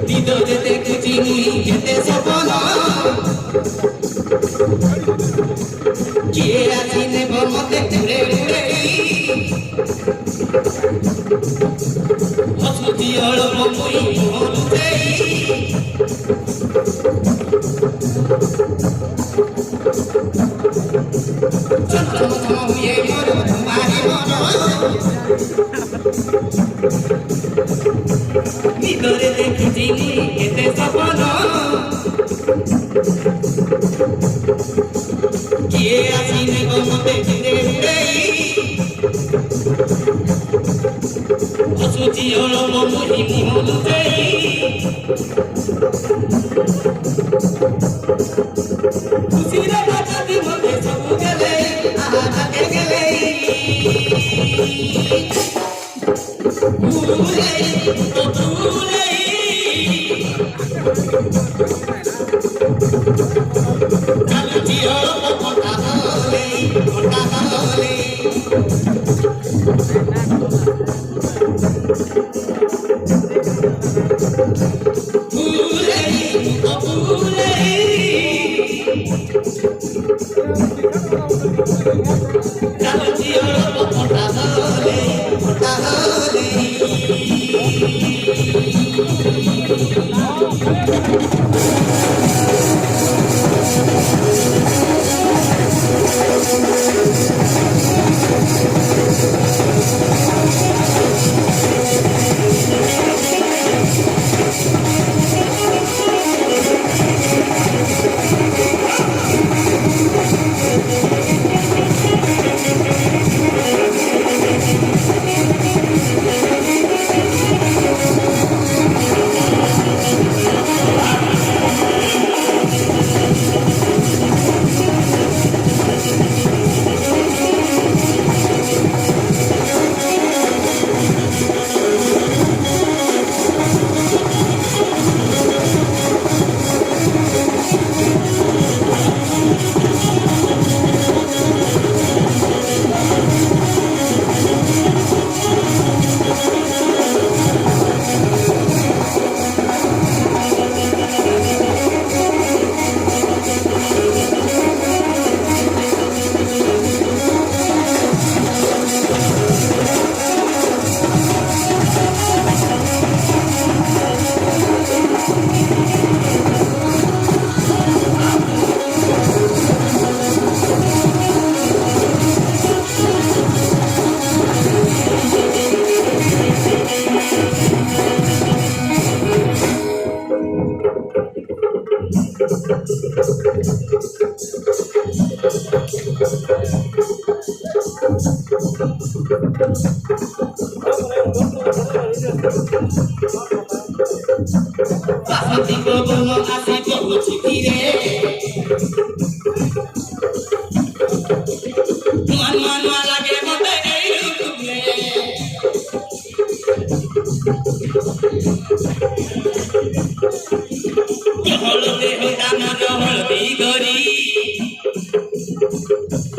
দিদরে দেখছি যেতে সপন কিয়ে আসি নেব মতে ঘুরে ঘুরে হসুচি অল্প মুই মরুতে চন্দ্রমুয়ে মর মারি মন ভিতরে দেখছি কেতে সপন কিয়ে আসি নেব মতে ঘুরে ঘুরে হসুচি অল্প মুই মরুতে খুশিরে বাজাতে মতে সবু গেলে আহাকে গেলে ভুলে তো ভুলে চালু জিও কথা হলে ভুলে তো ভুলে চালু জিও কথা হলে Así como así como chiquire